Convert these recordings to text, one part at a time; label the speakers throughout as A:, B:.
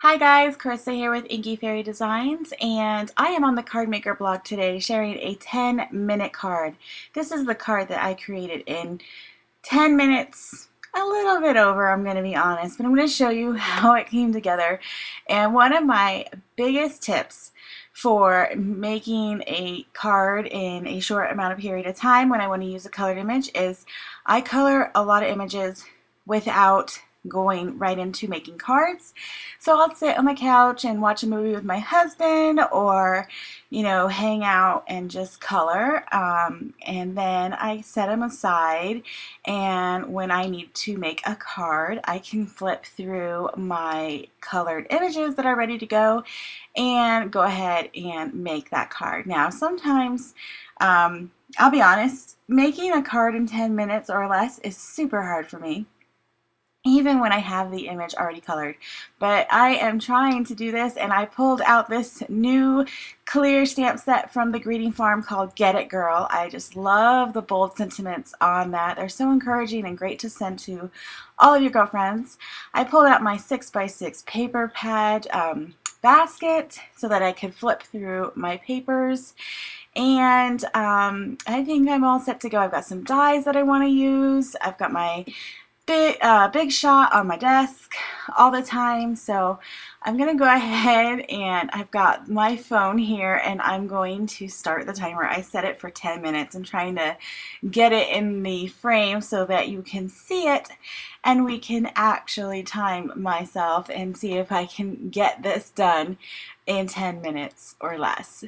A: Hi guys, Carissa here with Inky Fairy Designs, and I am on the CardMaker blog today sharing a 10-minute card. This is the card that I created in 10 minutes, a little bit over, I'm going to be honest, but I'm going to show you how it came together. And one of my biggest tips for making a card in a short amount of period of time when I want to use a colored image is I color a lot of images without going right into making cards. So I'll sit on the couch and watch a movie with my husband, or hang out and just color, and then I set them aside, and when I need to make a card I can flip through my colored images that are ready to go and go ahead and make that card. Now sometimes I'll be honest, making a card in 10 minutes or less is super hard for me, even when I have the image already colored. But I am trying to do this, and I pulled out this new clear stamp set from the Greeting Farm called Get It Girl. I just love the bold sentiments on that. They're so encouraging and great to send to all of your girlfriends. I pulled out my 6x6 paper pad basket so that I could flip through my papers. And I think I'm all set to go. I've got some dies that I want to use. I've got my big shot on my desk all the time, so I'm gonna go ahead, and I've got my phone here, and I'm going to start the timer. I set it for 10 minutes. I'm trying to get it in the frame so that you can see it and we can actually time myself and see if I can get this done in 10 minutes or less.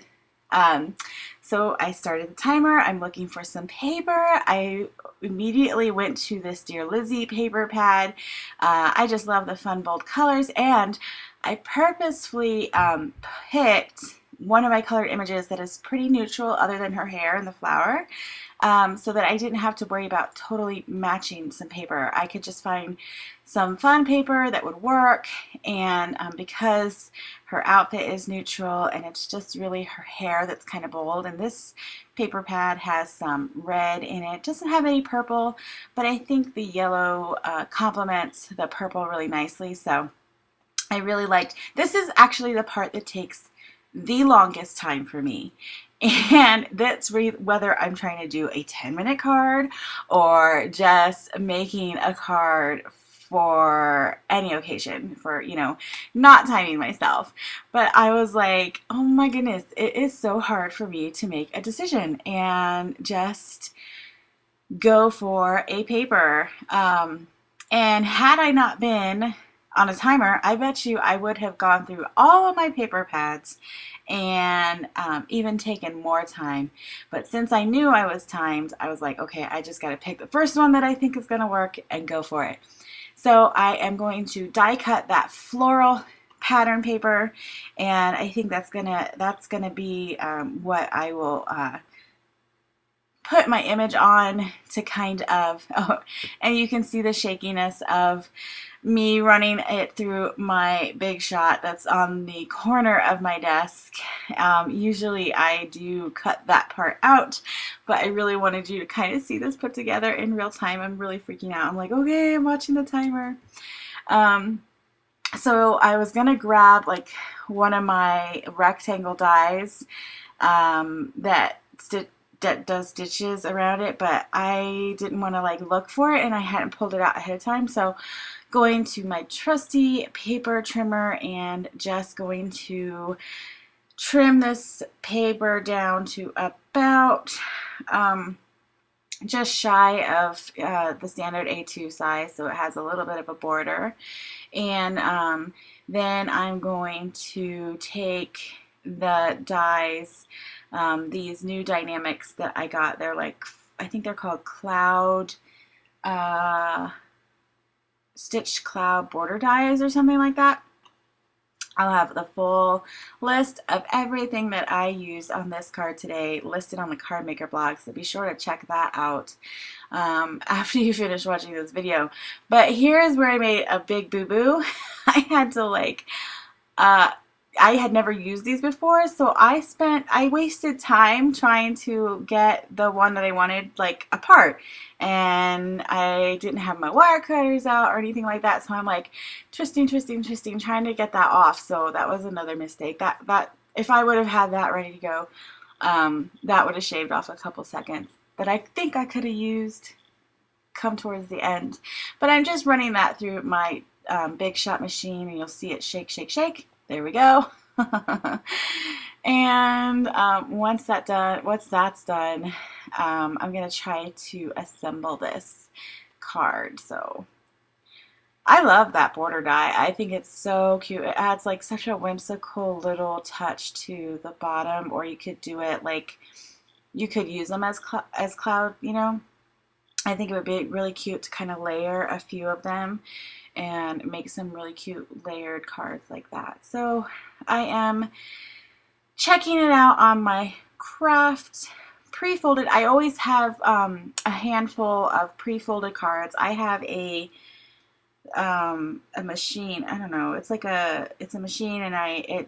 A: So I started the timer. I'm looking for some paper. I immediately went to this Dear Lizzie paper pad. I just love the fun bold colors, and I purposefully picked one of my colored images that is pretty neutral other than her hair and the flower, so that I didn't have to worry about totally matching some paper. I could just find some fun paper that would work, and because her outfit is neutral and it's just really her hair that's kind of bold, and this paper pad has some red in it. It doesn't have any purple, but I think the yellow complements the purple really nicely, so I really liked. This is actually the part that takes the longest time for me, and that's whether I'm trying to do a 10-minute card or just making a card for any occasion, for not timing myself. But I was like, oh my goodness, it is so hard for me to make a decision and just go for a paper. And had I not been on a timer, I bet you I would have gone through all of my paper pads and even taken more time. But since I knew I was timed, I was like, okay, I just got to pick the first one that I think is going to work and go for it. So I am going to die cut that floral pattern paper, and I think that's gonna be what I will put my image on to kind of, oh, and you can see the shakiness of me running it through my big shot that's on the corner of my desk. Usually I do cut that part out, but I really wanted you to kind of see this put together in real time. I'm really freaking out. I'm like, okay, I'm watching the timer. So I was gonna grab like one of my rectangle dies that does stitches around it, but I didn't want to like look for it, and I hadn't pulled it out ahead of time. So going to my trusty paper trimmer and just going to trim this paper down to about just shy of the standard A2 size, so it has a little bit of a border. And then I'm going to take the dies, these new dynamics that I got. They're like, I think they're called cloud, stitched cloud border dies or something like that. I'll have the full list of everything that I used on this card today listed on the CardMaker blog, so be sure to check that out after you finish watching this video. But here's where I made a big boo-boo. I had to like, I had never used these before, so I wasted time trying to get the one that I wanted like apart, and I didn't have my wire cutters out or anything like that, so I'm like twisting, trying to get that off. So that was another mistake. That if I would have had that ready to go, that would have shaved off a couple seconds that I think I could have used come towards the end. But I'm just running that through my Big Shot machine, and you'll see it shake, shake, shake. There we go. And once that's done, I'm gonna try to assemble this card. So I love that border die. I think it's so cute. It adds like such a whimsical little touch to the bottom, or you could do it like you could use them as cloud, you know. I think it would be really cute to kind of layer a few of them and make some really cute layered cards like that. So I am checking it out on my craft pre-folded. I always have a handful of pre-folded cards. I have a machine. I don't know. It's a machine, and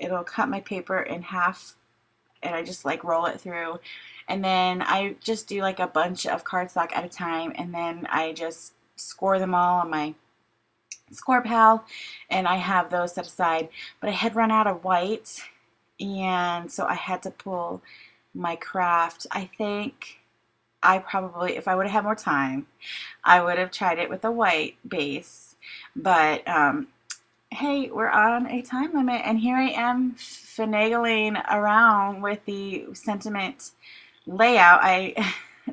A: it'll cut my paper in half, and I just like roll it through, and then I just do like a bunch of cardstock at a time, and then I just score them all on my Score Pal, and I have those set aside. But I had run out of white, and so I had to pull my craft. I think I probably, if I would have had more time, I would have tried it with a white base. But hey, we're on a time limit, and here I am finagling around with the sentiment layout.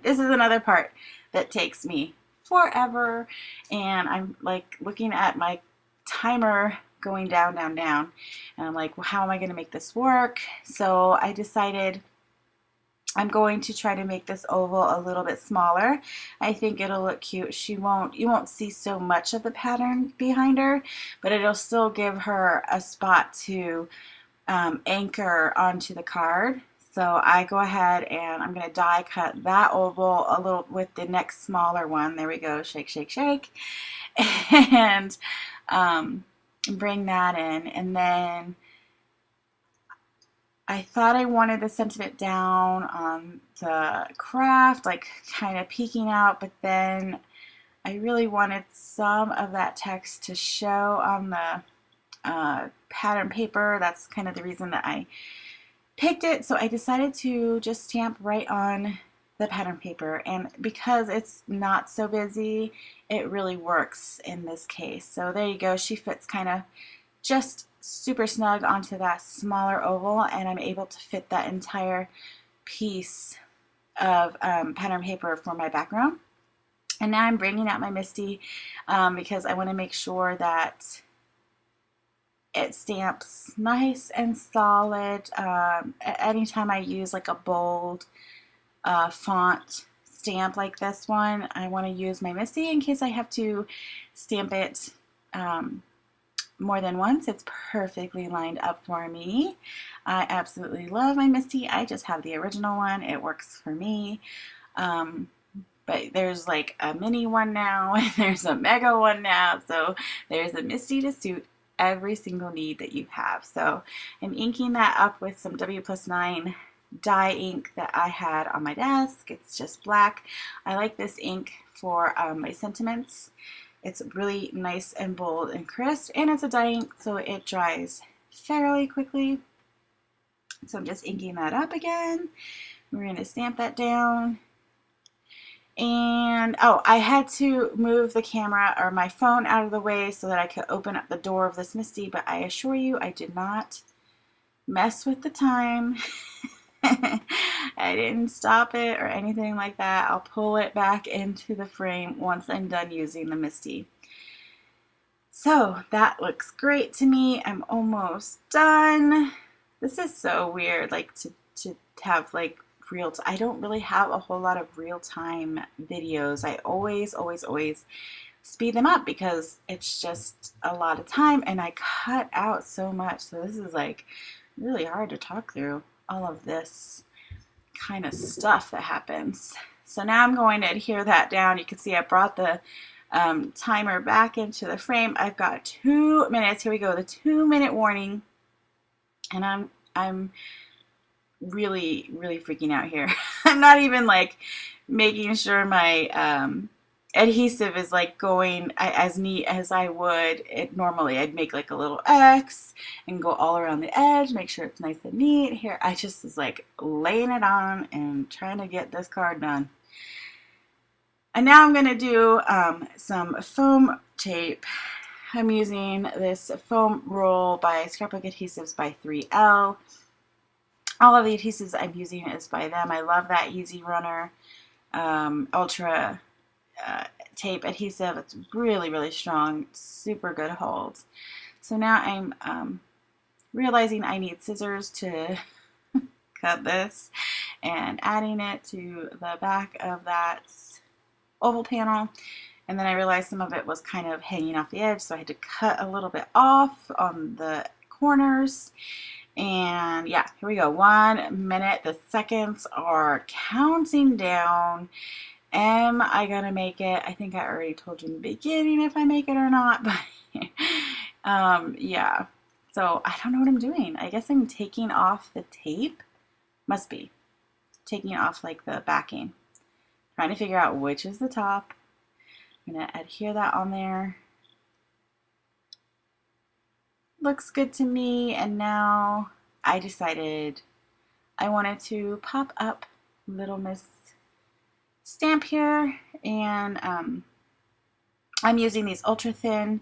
A: This is another part that takes me forever, and I'm like looking at my timer going down, and I'm like, well, how am I going to make this work? So I decided I'm going to try to make this oval a little bit smaller. I think it'll look cute. You won't see so much of the pattern behind her, but it'll still give her a spot to anchor onto the card. So I go ahead and I'm going to die cut that oval a little with the next smaller one. There we go. Shake, shake, shake. And bring that in. And then I thought I wanted the sentiment down on the craft, like kind of peeking out, but then I really wanted some of that text to show on the pattern paper. That's kind of the reason that I picked it. So I decided to just stamp right on the pattern paper, and because it's not so busy, it really works in this case. So there you go. She fits kind of just super snug onto that smaller oval, and I'm able to fit that entire piece of pattern paper for my background. And now I'm bringing out my Misty because I want to make sure that it stamps nice and solid. Anytime I use like a bold font stamp like this one, I want to use my Misty in case I have to stamp it more than once. It's perfectly lined up for me. I absolutely love my Misty. I just have the original one. It works for me. But there's like a mini one now, and there's a mega one now. So there's a Misty to suit every single need that you have. So I'm inking that up with some W+9 dye ink that I had on my desk. It's just black. I like this ink for my sentiments. It's really nice and bold and crisp, and it's a dye ink, so it dries fairly quickly. So I'm just inking that up again. We're going to stamp that down. And oh, I had to move the camera or my phone out of the way so that I could open up the door of this Misty, but I assure you I did not mess with the time. I didn't stop it or anything like that. I'll pull it back into the frame once I'm done using the Misty. So that looks great to me. I'm almost done. This is so weird, like to have like I don't really have a whole lot of real-time videos. I always speed them up because it's just a lot of time, and I cut out so much. So this is like really hard to talk through all of this kind of stuff that happens. So now I'm going to adhere that down. You can see I brought the timer back into the frame. I've got 2 minutes. Here we go. The 2-minute warning. And I'm really, really freaking out here. I'm not even like making sure my adhesive is like going as neat as I would it normally. I'd make like a little X and go all around the edge, make sure it's nice and neat. Here, I just was like laying it on and trying to get this card done. And now I'm going to do some foam tape. I'm using this foam roll by Scrapbook Adhesives by 3L. All of the adhesives I'm using is by them. I love that Easy Runner Ultra tape adhesive. It's really, really strong, super good holds. So now I'm realizing I need scissors to cut this and adding it to the back of that oval panel. And then I realized some of it was kind of hanging off the edge, so I had to cut a little bit off on the corners. And yeah, here we go. 1 minute. The seconds are counting down. Am I gonna make it? I think I already told you in the beginning if I make it or not, but yeah. So I don't know what I'm doing. I guess I'm taking off the tape. Must be. Taking off like the backing. Trying to figure out which is the top. I'm gonna adhere that on there. Looks good to me, and now I decided I wanted to pop up Little Miss stamp here, and I'm using these ultra thin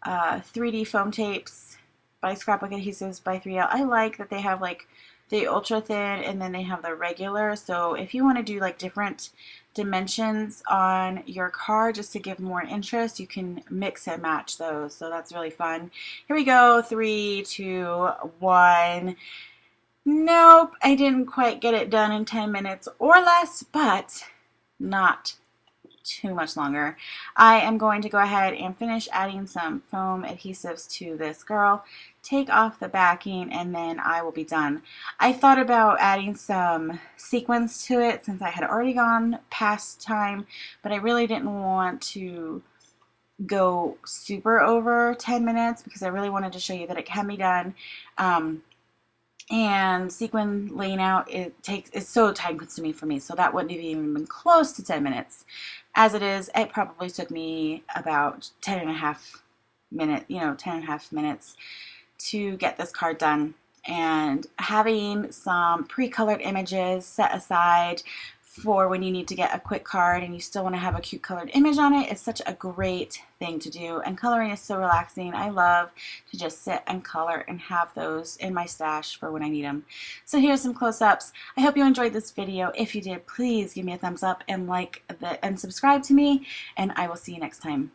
A: 3D foam tapes by Scrapbook Adhesives by 3L. I like that they have like the ultra thin and then they have the regular, so if you want to do like different dimensions on your card just to give more interest, you can mix and match those, so that's really fun. Here we go. 3, 2, 1. Nope, I didn't quite get it done in 10 minutes or less, but not too much longer. I am going to go ahead and finish adding some foam adhesives to this girl, take off the backing, and then I will be done. I thought about adding some sequins to it since I had already gone past time, but I really didn't want to go super over 10 minutes because I really wanted to show you that it can be done. And sequin laying out, it's so time consuming for me, so that wouldn't have even been close to 10 minutes. As it is, it probably took me about 10 and a half minutes to get this card done. And having some pre-colored images set aside for when you need to get a quick card and you still want to have a cute colored image on it is such a great thing to do, and coloring is so relaxing. I love to just sit and color and have those in my stash for when I need them. So here's some close-ups. I hope you enjoyed this video. If you did, please give me a thumbs up and and subscribe to me, and I will see you next time.